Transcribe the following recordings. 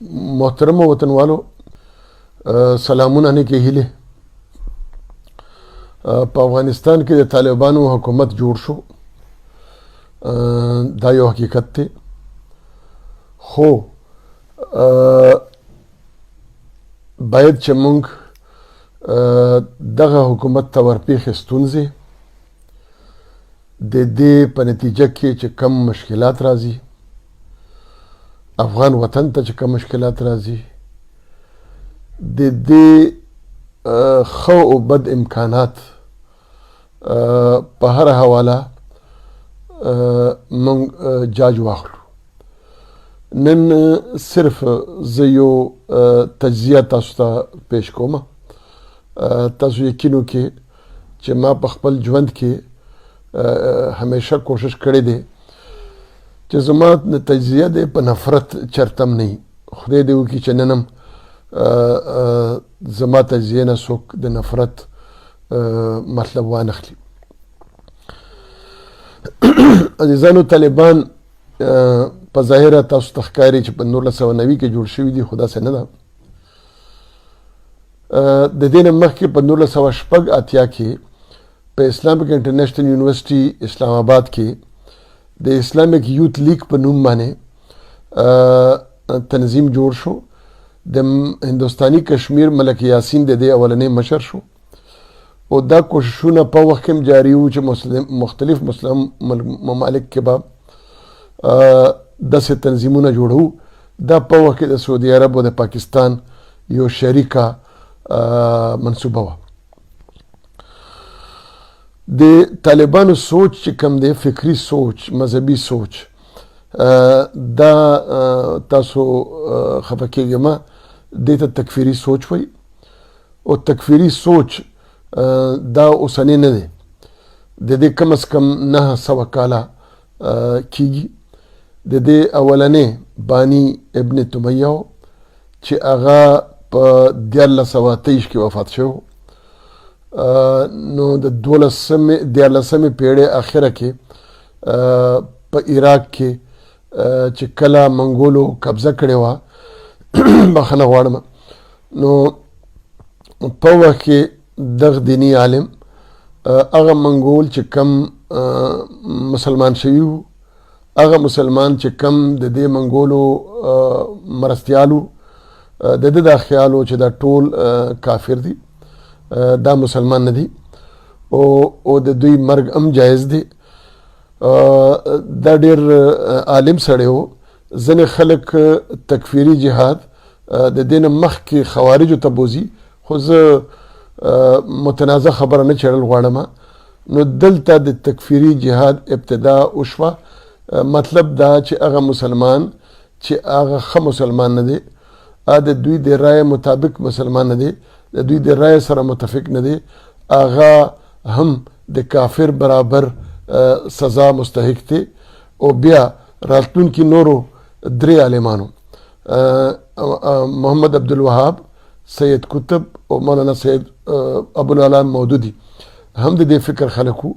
محترم وطنوالو سلامونه نه کې هیله په افغانستان کې د طالبانو حکومت جوړ شو دا یو حقیقت دی خو باید چې موږ دغه حکومت ته ورپېښې ستونزې د دې په نتیجه کې چې کم مشکلات راځي افغان وطن ته چې کم مشکلات راځي د دې ښه او بد امکانات په هر حواله موږ جاج واخلو نن صرف زه یو تجزیه تاسو ته پیش کوم تاسو یقین وکړئ چې ما په خپل ژوند کې همیشه کوشش کړی دی چې زما تجزیه دی په نفرت چرته هم نه وي خدای دې وکړي چې نن هم زما تجزیه نه څوک د نفرت مطلب وانخلي عزیزانو طالبان په ظاهره تاسو ته ښکاري چې په 1990 کې جوړ شوي دي خو داسې نه ده د دې نه مخکې په 1988 کې په اسلامیک انټرنیشنل یونیورسيټي اسلام آباد کې د اسلامیک یوت لیگ په نوم باندې تنظیم جوړ شو د هندوستاني کشمیر ملک یاسین د دې اولنې مشر شو او دا کوششونه په وخت کې جاری وو چې مختلف مسلم ممالک کې به داسې تنظیمونه جوړو دا په وخت کې د سعودي عرب او د پاکستان یو شریکه منصوبه وه د طالبانو سوچ چې کوم دی فکري سوچ مذهبي سوچ دا تاسو خفه کېږئ مه دې ته تکفیري سوچ وایي او تکفیري سوچ دا اوسنی نه دی د دې کم از کم 900 کاله کېږي د دې اولنې بانی ابن تمیه چې هغه په 1323 کې وفات شو نو د 14مې پیړۍ اخره کې په عراق کې چې کله منګولو قبضه کړې وه بخښنه غواړم نو په وخت کې دغه دیني عالم هغه منګول چې کم مسلمان شوي وو هغه مسلمان چې کم د دې منګولو مرستیالو د ده دا خیال و چې دا ټول کافر دي دا مسلمان نه دي او د دوی مرګ هم جایز دی دا ډېر عالم سړی و ځینې خلک تکفیري جهاد د دې نه مخکې خوارجو ته بوځي خو زه متنازع خبره نه چړل غواړم نو دلته د تکفیري جهاد ابتدا وشوه مطلب دا چې هغه مسلمان چې هغه ښه مسلمان نه دی د دوی د رایې مطابق مسلمان نه دی د دوی د رایې سره متفق نه دی هغه هم د کافر برابر سزا مستحق دی او بیا راتلونکي نورو درې عالمانو محمد عبدالوهاب سید قطب او مولانا سید ابوالعلا مودودي هم د دې فکر خلک وو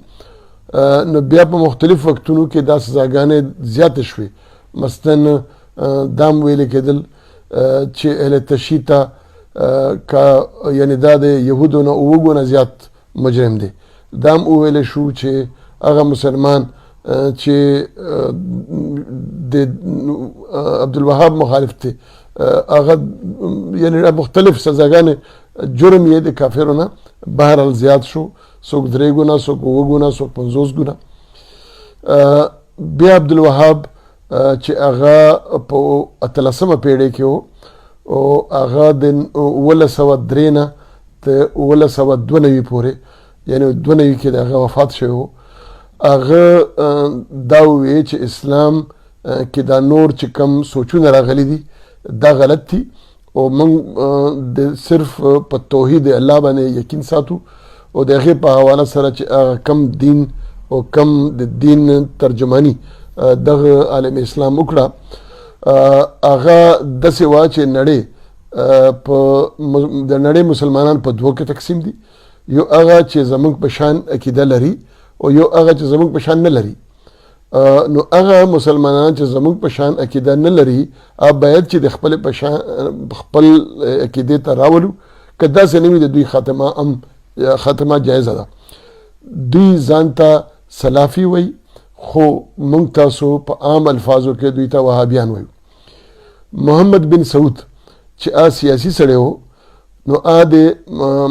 نو بیا په مختلف وختونو کې دا سزاګانې زیاتې شوې مثلا دا هم ویلې کېدل چې اهل تشیع ته یعنې دا د یهودو نه 7 ګونه زیات مجرم دی دا هم وویلی شو چې هغه مسلمان چې د عبدالوهاب مخالف دی هغه یعنې مختلف سزاګانې جرم یې د کافرو نه بهرحال زیات شو څوک 3 ګونه څوک 7 ګونه څوک 50 ګونه بیا عبدالوهاب چې هغه په 18مه پیړۍ کې و او هغه د 1903 نه تر 1992 پورې یعنې 92 کې د هغه وفات شوی و هغه دا وویل چې اسلام کې دا نور چې کم سوچونه راغلي دي دا غلط دي او موږ د صرف په توحید الله باندې یقین ساتو او د هغې په حواله سره چې هغه کم دین او کم د دین ترجمانی دغه عالم اسلام وکړه هغه داسې وه چې نړۍ د نړۍ مسلمانان په 2 کې تقسیم دي یو هغه چې زموږ په شان عقیده لري او یو هغه چې زموږ په شان نه لري نو هغه مسلمانان چې زموږ په شان عقیده نه لري باید چې د خپل په شان خپل عقیده ته راولو که داسې نه وي د دوی خاتمه جایزه ده. دوی ځان ته سلافي وایي خو موږ تاسو په عام الفاظو کې دوی ته وهابیان وایو. محمد بن سعود چې سیاسي سړی و نو د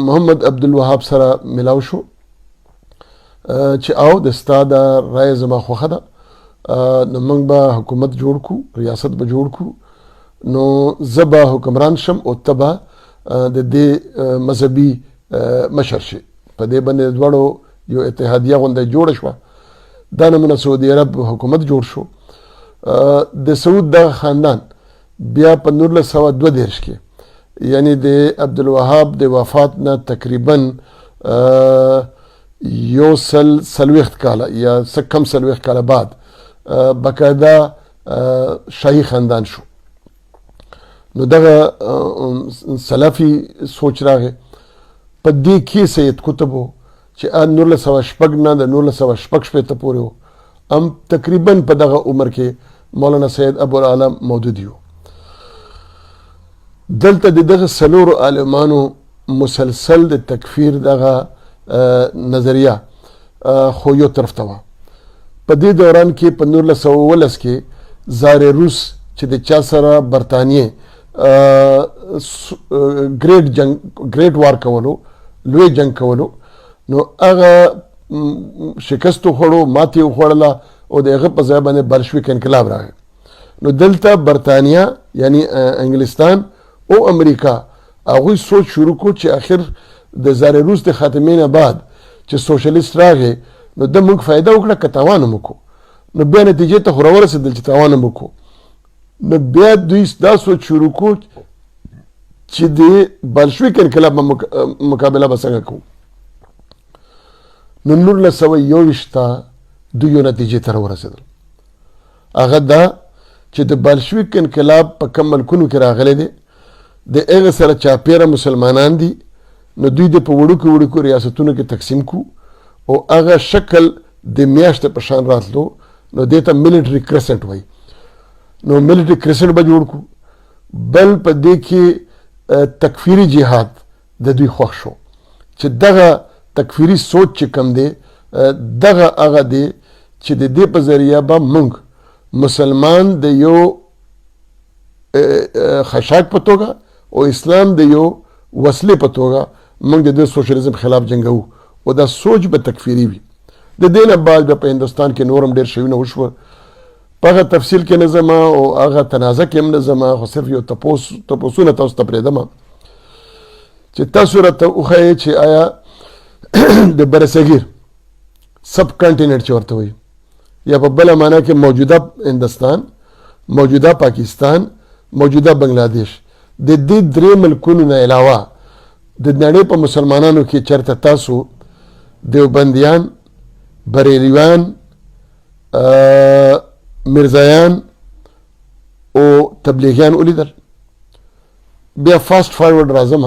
محمد عبدالوهاب سره ملاو شو چې او د ستا د رایه زما خوښه ده نو موږ به حکومت جوړ کړو ریاست به جوړ کړو نو زه به حکمران شم او ته به د دې مذهبي مشر شي. په دې باندې دواړو یو اتحادیه غونډه جوړه شوه. دا نمونه سعودي عرب حکومت جوړ شو. د سعود دغه خاندان بیا په 1932 کې یعنی د عبدالوهاب د وفات نه تقریبا یو سلویخت کاله یا څه کم سلویخت کاله بعد باقاعده شاهي خاندان شو. نو دغه سلفي سوچ راغی. په دې کې سید قطب و چې 1906 نه د 1906 پورې و هم تقریبا په دغه عمر کې مولانا سید ابوالعالم موجود و. دلته د دغه څلورو عالمانو مسلسل د تکفیر دغه نظریه خو یو طرف ته وه. په دې دوران کې په 1919 کې زار روس چې د چا سره برطانیې ګریټ وار کولو لوی جنگ کولو نو هغه شکست وخوړو ماتې وخوړله او د هغه په ځای باندې بلشویک انقلاب راغی. نو دلته برطانیه یعنی انګلستان او امریکا هغوی سوچ شروع کړو چې آخر د زار روس د خاتمې نه بعد چې سوشلیست راغی نو د موږ فایده وکړه که تاوان هم وکړو. نو بیا نتیجې ته خو راورسېدل چې تاوان هم وکړو. نو بیا دوی دا سوچ شروع کړو چې د بلشویک انقلاب مقابله به څنګه کوو. نو 1921 ته دوی یو نتیجې ته راورسېدل. هغه دا چې د بلشویک انقلاب په کم ملکونو کې راغلی دی د هغه سره چاپیره مسلمانان دي نو دوی د په وړوکو ریاستونو کې تقسیم کو او هغه شکل د میاشتې په شان راتلو نو دې ته ملټري کرسنټ وایي. نو ملټري کرسنټ به جوړ کړو. بل په دې کې تکفیری جهاد د دوی خوښ شو چې دغه تکفیری سوچ چې کم دی دغه هغه دی چې د دې په ذریعه به موږ مسلمان د یو خشاک په توګه او اسلام د یو وسلې په توګه موږ د سوشلیزم خلاف جنګو او دا سوچ به تکفیری وي. د دې نه بعد په هندوستان کې نورم ډېر شیونه وشوه. په هغه تفصیل کې نه ځم او هغه تنازع کې هم نه ځم خو صرف یو تپوسونه تاسو ته پرېږدم چې تاسو راته وښایئ چې آیا د برصغیر سب کانټیننټ چې ورته وایي یا په بله معنا کې موجوده هندوستان موجوده پاکستان موجوده بنگلادیش د دې درې ملکونو نه علاوه د نړۍ په مسلمانانو کې چېرته تاسو دیوبندیان بریلیوان مرزایان او تبلیغیان ولیدل. بیا فاست فارورډ راځم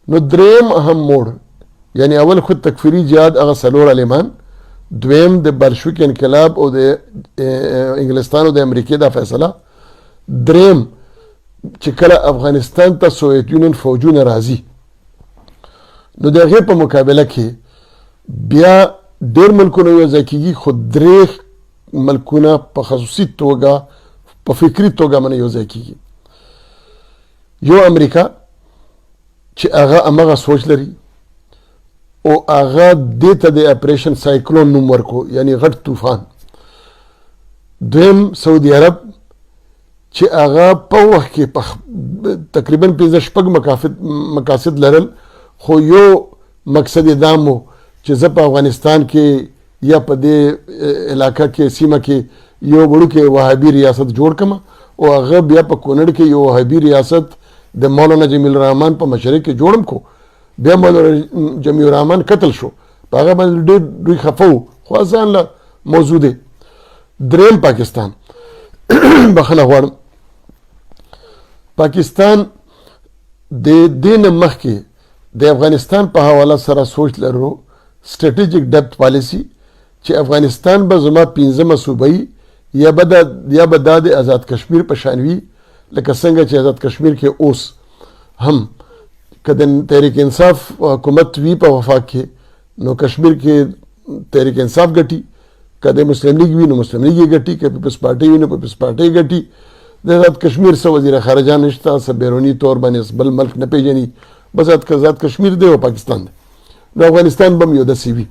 نو دریم اهم موړ یعنی اول خود تکفیری جهاد هغه څلور عالمان دویم د بلشویک انقلاب او د انګلستان او د امریکې دا فیصله دریم چې کله افغانستان ته سوویت یونین فوجونه راځي نو د هغې په مقابله کې بیا ډېر ملکونه یو ځای کېږي خو درې ملکونه په خصوصي توګه په فکري توګه باندې یو ځای کېږي. یو امریکا چې هغه همغه سوچ لري او هغه دې ته د اپریشن سایکلون نوم ورکو یعنی غټ طوفان. دویم سعودي عرب چې هغه په وخت کې تقریبا 15 مقاصد لرل خو یو مقصد یې دا مو چې زه په افغانستان کې یا په دې علاقه کې سیمه کې یو وړوکی وهابي ریاست جوړ کړم او هغه بیا په کونړ کې یو وهابي ریاست د مولانا جمیل الرحمن په مشرۍ کې جوړم کو. بیا مولانا جمیل الرحمن قتل شو په هغه باندې ډېر دوی خفه وو خو ځان له موضوع دی. دریم پاکستان بخښنه غواړم پاکستان د دې نه مخکې د افغانستان په حواله سره سوچ لرو سټریټیجیک ډیپت پالیسی چې افغانستان به زما 15مه صوبه یا به دا د آزاد کشمیر په شان وي لکه څنګه چې آزاد کشمیر کې اوس هم که د تحریک انصاف حکومت وي په وفاق کې نو کشمیر کې تحریک انصاف ګټي، که د مسلم لیگ وي نو مسلم لیگ یې ګټي، که پیپلز پارټي وي نو پیپلز پارټي یې ګټي. د آزاد کشمیر څه وزیر خارجه نشته، څه بیروني طور باندې بل ملک نه پیژني، بس آزاد کشمیر دی او پاکستان دی. نو افغانستان به هم یو داسې وي.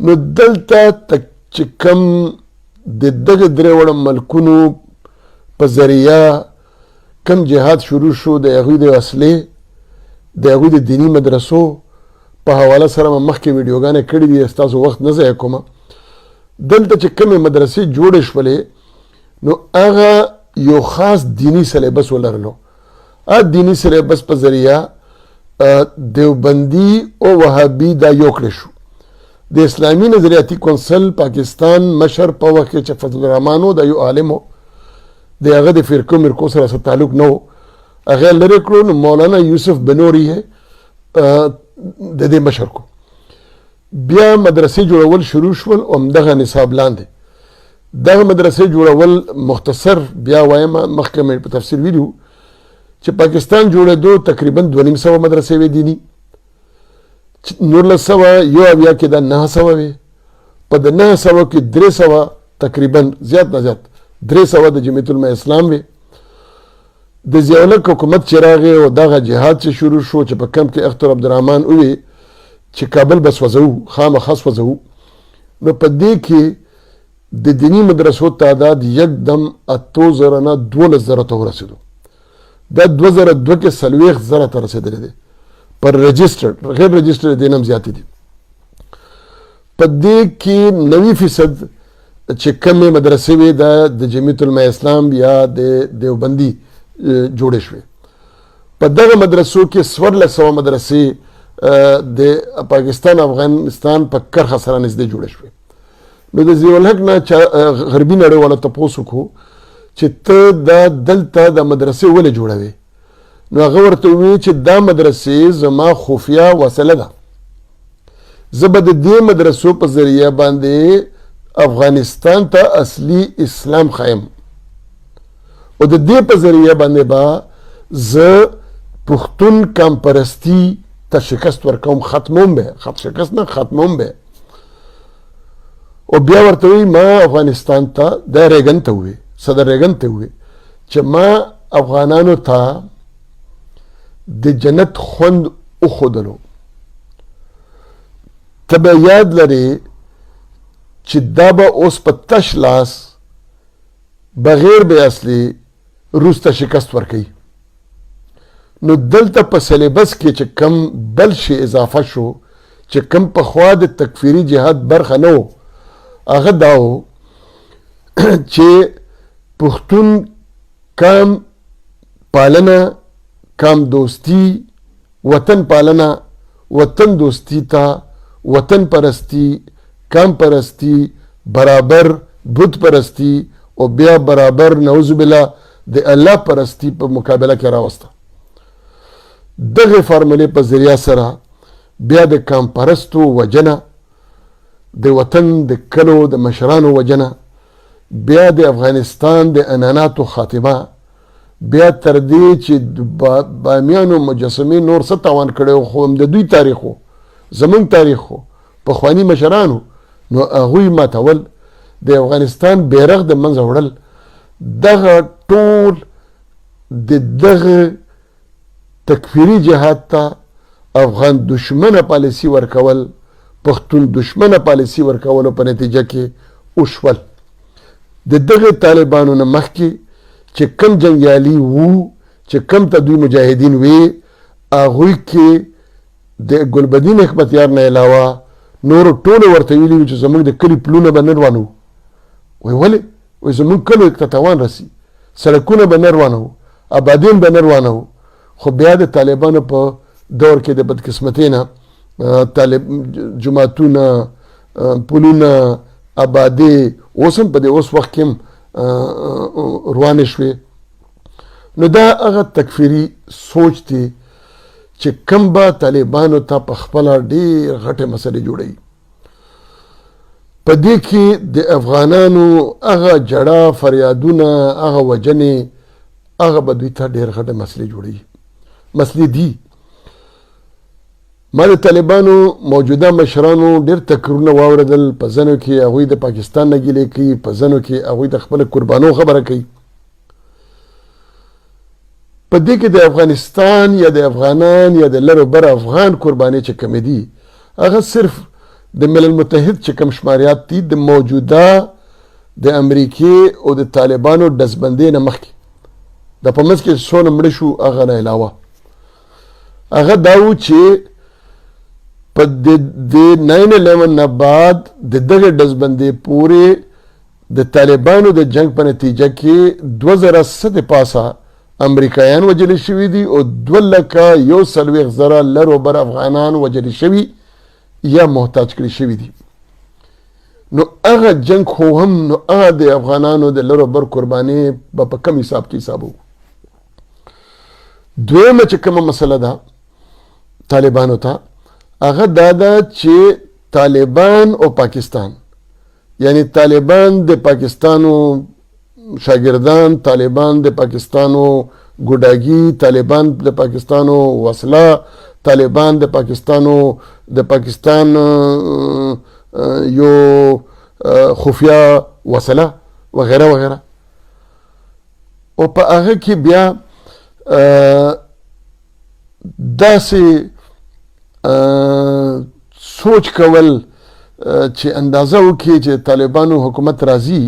نو دلته چې کوم د دغه درې وړه ملکونو په ذریعه کم جهاد شروع شو، د هغوی د اصلې د هغوی د دینی مدرسو په حواله سره ما مخکې ویډیوګانې کړي دي، ستاسو وخت نه ضایع کومه. دلته چې کومې مدرسې جوړې شولې نو هغه یو خاص دینی سلیبس ولرلو. هغه دینی سلیبس په ذریعه دیوبندي او وهابي دا یو کړی شو. د اسلامي نظریاتي کونسل پاکستان مشر په وخت کې چې فضل الرحمن و، دا یو عالم و، د هغه د فرقو مرکو سره څه تعلق نه و، هغه لرې کړو. نو مولانا یوسف بنوري یې د دې مشر کو. بیا مدرسې جوړول شروع شول او همدغه نصاب لاندې دغه مدرسې جوړول مختصر بیا وایم مخکې مې په تفصیل ویلو چې پاکستان جوړېدو تقریبا 2,500 مدرسې وې دیني، 1900 یو اویا کې دا 900 وې، په د 900 کې 300 تقریبا زیات نه زیات 300 د جمعیت العلماء اسلام وې. د ضیاءالحق حکومت چې راغی او دغه جهاد چې شروع شو چې په کمپ کې اختر عبدالرحمن ووی چې کابل به سوځوو، خامخا سوځوو. نو په دې کې د دیني مدرسو تعداد یکدم 8,000 نه 12,000 ته ورسېدو. دا 2002 کې 40,000 ته رسېدلی دی پر رجسټرډ، غیر رجسټرډ دې نه هم زیاتې دي. په دې کې 90% چې کمې مدرسې وې دا د جمعیت العلماء اسلام یا د دیوبندي جوړې شوې. په دغه مدرسو کې 1400 مدرسې د پاکستان افغانستان په کرخه سره نږدې جوړې شوې. نو د ضیاءالحق نه غربي نړۍ والا تپوس وکړو چې ته دا دلته د مدرسې ولې جوړوې؟ نو هغه ورته وویل چې دا مدرسې زما خفیه وسله ده، زه به د دې مدرسو په ذریعه باندې افغانستان ته اصلي اسلام خایم او د دې په ذریعه باندې به زه پښتون کمپرستی ته شکست ورکوم، ختموم به، شکست نه ختموم به. او بیا ورته وی ما افغانستان ته د ریګن ته وی صدر ریګن ته وی چې ما افغانانو ته د جنت خوند اخودلو. ته به یاد لرې چې دا به اوس په تش لاس بغیر به اصلي روس ته شکست ورکوي. نو دلته په سلیبس کې چې کم بل شي اضافه شو چې کم پخوا د تکفیري جهاد برخه نه و، هغه دا و چې پښتون کام پالنه، کام دوستی، وطن پالنه، وطن دوستی ته وطن پرستی، کام پرستی برابر بت پرستی او بیا برابر نعوذ بالله د الله پرستی په مقابله کې راوسته. دغه فارمولې په ذریعہ سره بیا د کام پرستو وجنه، د وطن د کلو د مشرانو وجنه، بیا د افغانستان د اناناتو خاتمه، بیا تر دې چې بامیانو مجسمې نور څه تاوان کړی خو هم د دوی تاریخ و، زمونږ تاریخ و، پخواني مشرانو، نو هغوی ماتول، د افغانستان بیرغ د منځه وړل. دغه ټول د دغه تکفیری جهاد ته افغان دشمنه پالیسی ورکول، پښتون دشمنه پالیسی ورکولو په نتیجه کې وشول. د دغه طالبانو نه مخکې چې کم جنګیالي وو، چې کم ته دوی مجاهدین وي، هغوی کې د ګلبدین حکمتیار نه علاوه نور ټول ورته ویلي وو چې زموږ د کلي پلونه به نه روانو. وایي ولې؟ وایي زموږ کلیو ته تاوان رسي، سړکونه به نه روانو، آبادین به نه روانو. خو بیا د طالبانو په دور کې د بدقسمتۍ نه جماعتونه، پلونه، آبادي اوس هم په دې اوس وخت کې روانې شوې. نو دا هغه تکفیري سوچ دی چې کم به طالبانو ته په خپله ډېر غټې مسلې جوړوي. په دې کې د افغانانو هغه جړه فریادونه هغه وجنې هغه به دوی ته ډېر غټه مسلې جوړوي. مسلې دي ما د طالبانو موجوده مشرانو ډېر تکرونه واورېدل، په ځینو کې هغوی د پاکستان نه ګیلې کوي، په ځینو کې هغوی د خپل قربانو خبره کوي. په دې کې د افغانستان یا د افغانان یا د لر بر افغان قرباني چې کومې دي هغه صرف د ملل متحد چې کوم شماریات دي د موجوده د امریکې او د طالبانو ډزبندۍ نه مخکې د په منځ کې څونه مړه شو هغه نه علاوه هغه دا و چې په د 9/11 نه بعد د دغه ډزبندۍ پورې د طالبانو د جنگ په نتیجه کې 2007 پاسه امریکایان وجل شوي دي او 2,140,000 لر و بر افغانان وجل شوي یا محتاج کړي شوي دي. نو هغه جنگ خو هم نو هغه د افغانانو د لر و بر قرباني به په کم حساب کې حساب و. دویمه چې کومه مسله ده طالبانو ته هغه دا ده چې طالبان او پاکستان یعنی طالبان د پاکستانو شاگردان، طالبان د پاکستانو ګوډاګي، طالبان د پاکستانو وسله، طالبان د پاکستان یو خفیه وسله وغیره وغیره. او په هغه کې بیا داسې سوچ کول چې اندازه وکړي چې طالبانو حکومت راځي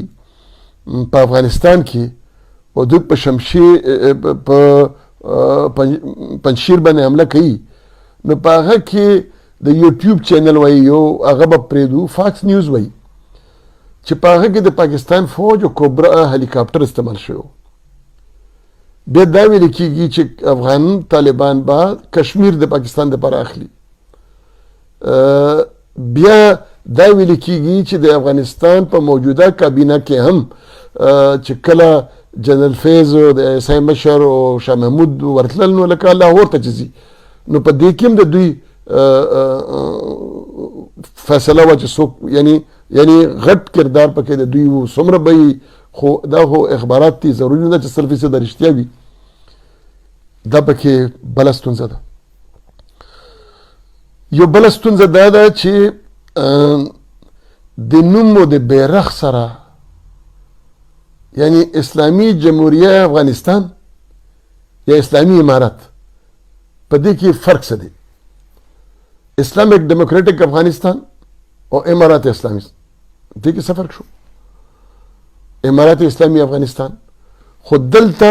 په افغانستان کې او دوی په پنجشیر باندې حمله کوي، نو په هغه کې د یوټیوب چینل وایي یو هغه به پرېږدو فاکس نیوز وایي چې په هغه کې د پاکستان فوج او کوبرا هلیکاپټر استعمال شوی. بیا دا ویل کېږي چې افغان طالبان به کشمیر د پاکستان دپاره اخلي. بیا دا ویل کېږي چې د افغانستان په موجوده کابینه کې هم چې کله جنرال فیض او د ایسای مشر او شاه محمود ورتلل نو لکه لاهور ته چې ځي، نو په دې کې هم د دوی فیصله وه چې څوک یعنی غټ کردار پکې د دوی و څومره به خو دا خو اخبارات دي، ضروري نه ده چې 100% رښتیا وي. دا پکې بله ستونزه ده. یو بله ستونزه دا ده چې د نوم او د بیرغ سره یعنی اسلامي جمهوریه افغانستان یا اسلامي امارات په دې کې فرق څه دی؟ اسلامیک ډیموکریټک افغانستان او امارات اسلامي دې کې څه فرق شو؟ امارات اسلامي افغانستان خو دلته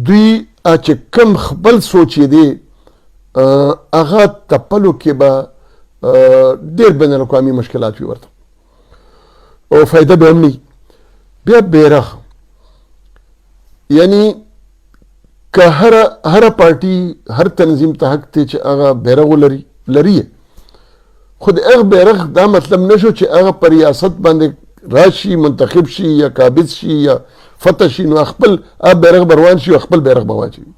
دوی چې کم خپل سوچ دی هغه تپلو کې به ډېر بین الاقوامي مشکلات وي ورته او فایده به هم نه. بیا بیرغ یعنی که هر پارټي هر تنظیم ته حق دی چې هغه بیرغ لري، خو د هغه بیرغ دا مطلب نشو چې هغه په ریاست باندې راشي، منتخب شي یا قابض شي یا فتح شي نو خپل بیرغ بروان شي او خپل بیرغ به واچوي.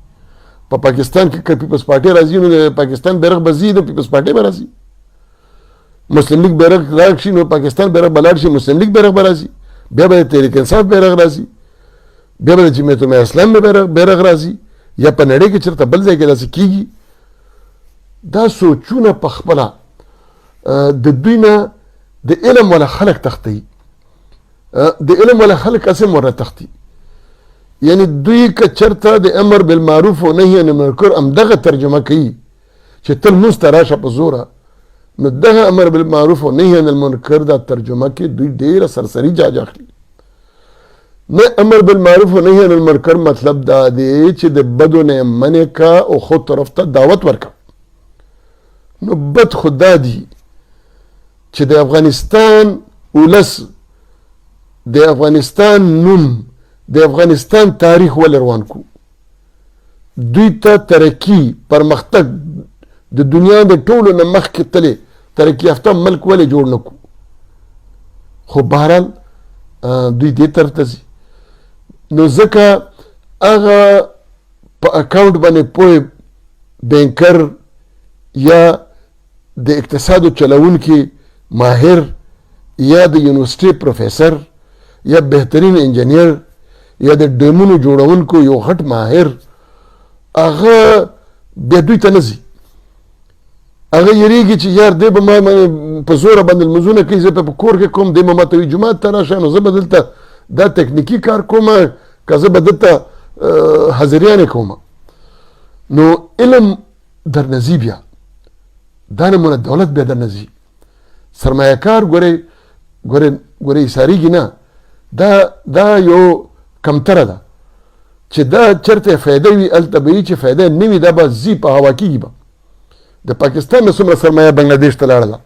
په پاکستان کې که پیپلز پارټي راځي نو د پاکستان بیرغ به ځي، د پیپلز پارټي به راځي. مسلم لیگ بیرغ لاړ شي نو پاکستان بیرغ به لاړ شي، مسلم لیگ بیرغ به راځي. بیا به د تحریک انصاف بیرغ راځي، بیا به د جمعیت اسلام بیرغ راځي، یا په نړۍ کې چېرته بل ځای کې داسې کېږي. دا سوچونه په خپله د دوی نه د علم والا خلک تښتوي، د علم والا خلک هسې ورنه تښتي. یعنی دوی که چېرته د امر بالمعروف و نهي عن المنکر همدغه ترجمه کوي چې تل مونځ ته راشه په زوره، نو دغه امر بالمعروف و نهي عن المنکر دا ترجمه کې دوی ډېره سرسري جاج اخلي. نه امر بالمعروف و نهي عن المنکر مطلب دا دی چې د بدو نه منع کا او خود طرف ته دعوت ورکا. نو بد خدا دی چې د افغانستان ولس، د افغانستان نوم، د افغانستان تاریخ ول روان کو، دوی ته ترقی پرمختګ د دنیا د ټولو نه مخکې تللی ترقی یافته ملک ولې جوړ نه کو. خو بهرحال دوی دې طرف ته ځي. نو ځکه هغه په اکاونټ باندې پوه بینکر یا د اقتصادو چلونکي ماهر یا د یونیورسټي پروفیسر یا بهترین انجینیر یا د ډیمونو جوړونکو یو غټ ماهر هغه بیا دوی ته نه ځي. هغه یریږي چې یار دی به ما په زوره باندې لمونځونه کوي، زه په کور کې کوم، دی به ماته وایي جومات ته راشه، نو زه به دلته دا تکنیکي کار کوم که زه به دلته حاضریانې کوم. نو علم در نه ځي، بیا دا نمونه دولت بیا در نه ځي. سرمایه کار ګورې ایساریږي نه، دا یو کمتره ده چې دا چرته فایده وي هلته به وي، چې فایده نه وي دا به ځي په هوا کېږي به. د پاکستان نه څومره سرمایه بنګلادیش ته لاړله.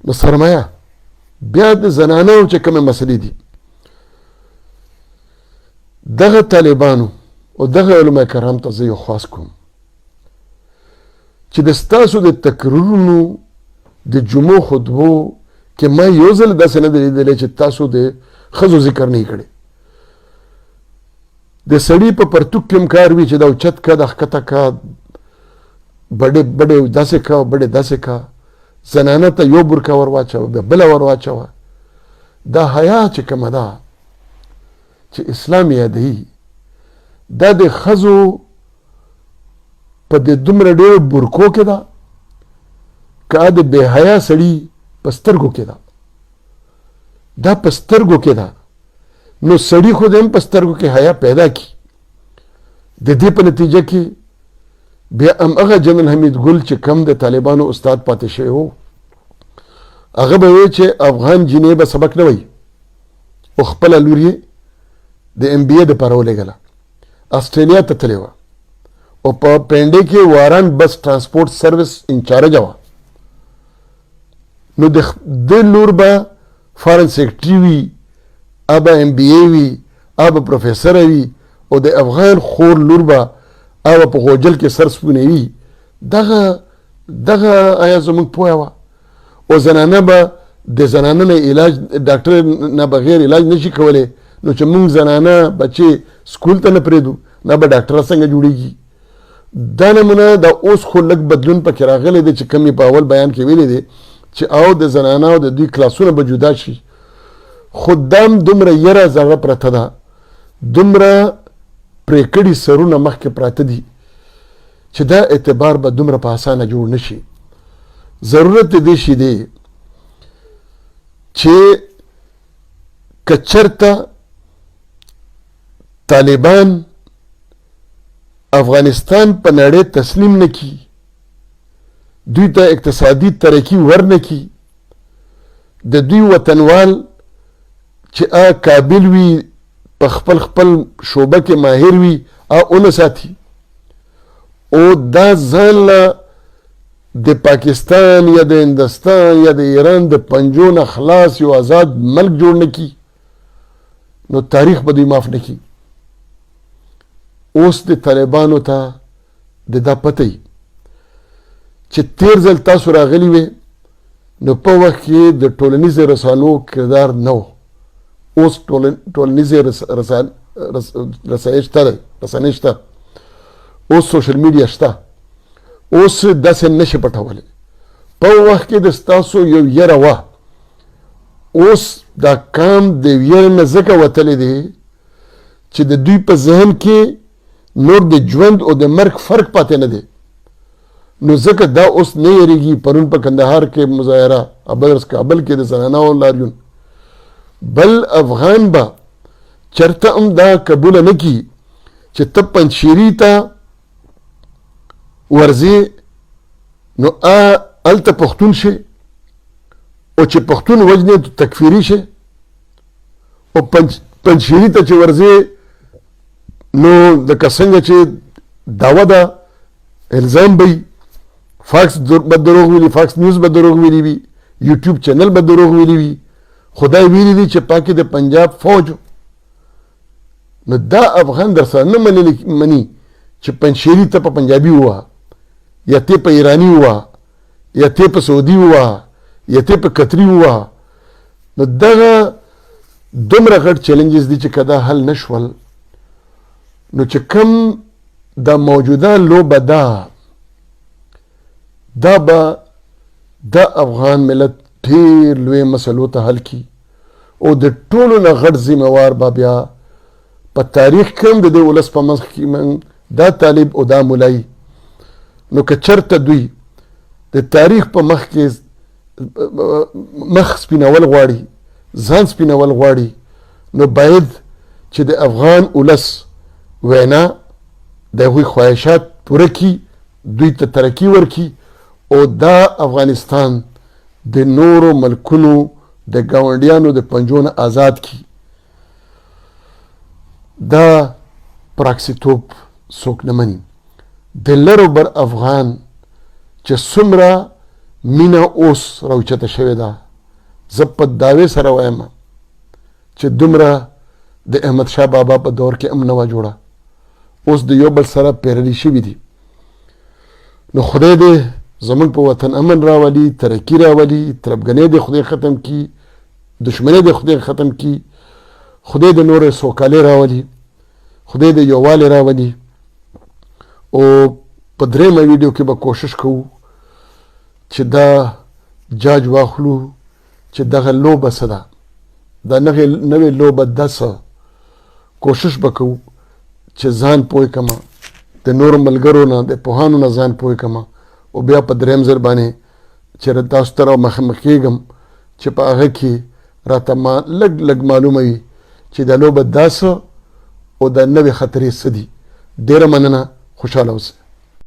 نو سرمایه بیا د زنانو چې کومې مسلې دي، دغه طالبانو او دغه علما کرام ته زه یو خواست کوم چې د ستاسو د تقریرونو د جمعو خطبو کې ما یو ځل داسې نه دی لیدلی چې تاسو د ښځو ذکر نه یې کړی. د سړي په پرتوک کې هم کار وي چې دا اوچت کا، دا ښکته کا، بډې داسې کا، بډې داسې کا، زنانه ته یو برکه ور واچوه، بیا بله ور واچوه. دا حیا چې کومه ده چې اسلام یادوي، دا د ښځو په د دومره ډېرو برکو کې ده که د بې حیا سړي په سترګو کې ده. دا په سترګو کې ده. نو سړي خود هم په سترګو کې حیا پیدا کی. د دې په نتیجه کې بیا همغه جنرال حمید ګل چې کم د طالبانو استاد پاتې شوی و، هغه به وایي چې افغان جینۍ به سبق نه وایي، او خپله لور یې د ام بی اے دپاره ولېږله، اسټرالیا ته تلې وه او په پینډۍ کې واران بس ټرانسپورټ سروس انچارجه وه. نو د لور به فارن سیکرټري وي، ابا ام بی اے وي، ابا پروفیسر وي، او د افغان خور لور به ابا په غوجل کې سرسپونې وي. دغه آیا زموږ پوهه وه. او زنانه به د زنانه نه علاج ډاکټر نه بغیر علاج نشي کولی. نو چې موږ زنانه بچې سکول ته نه پرېږدو، نه به ډاکټره څنګه جوړېږي. دا نمونه دا اوس خو لږ بدلون پکې راغلی دی چې کم یې په اول بیان کې ویلی دی چې او د زنانه او د دوی کلاسونه به جدا شي. خو دام دومره یره زغه پرته ده، دومره پرې کړي سرونه مخکې پراته دي چې دا اعتبار به دومره په اسانه جوړ نه شي. ضرورت د دې شي دی چې که چېرته طالبان افغانستان په نړۍ تسلیم نه کړي، دوی ته اقتصادي ترقي ورنه کړي، د دوی وطنوال چې قابل وي، په خپل شعبه کې ماهر وي، اونه ساتي، او دا ځان له د پاکستان یا د هندوستان یا د ایران د پنجو نه خلاص یو آزاد ملک جوړ نه کړي، نو تاریخ به دوی معاف نه کړي. اوس د طالبانو ته د دا پته وي چې تیر ځل تاسو راغلي وې نو په وخت کې د ټولنیزو رسانو کردار نه و. اوس ټولنیزې رسنۍ شته، اوس سوشل میډیا شته، اوس داسې نشي پټولی. په وخت کې د ستاسو یو یره وه، اوس دا کام د یره نه ځکه وتلی دی چې د دوی په ذهن کې نور د ژوند او د مرګ فرق پاتې نه دی. نو ځکه دا اوس نه یریږي. پرون په کندهار کې مظاهره، کابل کې د زنانو لاریون. بل افغان به چرته هم دا قبوله نه کړي چې ته پنجشیري ته ورځې نو هلته پښتون شي، او چې پښتون وجنې تو تکفیري شي، او پنجشیري ته چې ورځې نو لکه څنګه چې دعوه ده الزام به فاکس به دروغ ویلي، فاکس نیوز به دروغ ویلي وي، یوټیوب چینل به دروغ ویلي وي. خدای ویلی دی چې پاکې د پنجاب فوج. نو دا افغان در سره نه مني چې پنجشیري ته په پنجابي ووایه، یا ته په ایراني ووایه، یا ته په سعودي ووایه، یا ته په قطري ووایه. نو دغه دومره غټ چیلنجز دي چې که دا حل نه شول، نو چې کوم دا موجوده لوبه ده، دا به د افغان ملت ډېر لوی مسلو ته حل کړي او د ټولو نه غټ ذمہوار به بیا په تاریخ کې هم د دې ولس په منځ کې دا طالب او دا مولای نو که چېرته دوی د تاریخ په مخ کې مخ سپینول غواړي ځان سپینول غواړي نو باید چې د افغان ولس وینا د هغوی خواهشات پوره کړي دوی ته ترقي ورکړي او دا افغانستان د نورو ملکونو د ګاونډیانو د پنجو نه آزاد کړي دا پراکسیتوب څوک نه مني د لر بر افغان چې څومره مینه اوس راوچته شوې ده زه په دعوې سره وایم چې دومره د احمد شاه بابا په دور کې هم نه وه جوړه اوس د یو بل سره پیرلي شوي دي نو خدای دې زمونږ په وطن امن راولي ترقي راولي تربګنۍ دې خدای ختم کړي دشمنۍ دې خدای ختم کړي خدای د نورې سوکالۍ راولي خدای د یووالي راولي او په درېیمه ویډیو کې به کوشش کوو چې دا جاج واخلو چې دغه لوبه څه ده دا نوې لوبه ده څه کوشش به کوو چې ځان پوه کړم د نورو ملګرو نه د پوهانو نه ځان پوه کړم او بیا په درېیم ځل باندې چې تاسو ته مخامخ کېږم چې په هغه کې راته لږ معلومه وي چې دا لوبه دا څه او دا نوې خطرې څه دي ډېره مننه خوشحاله اوسئ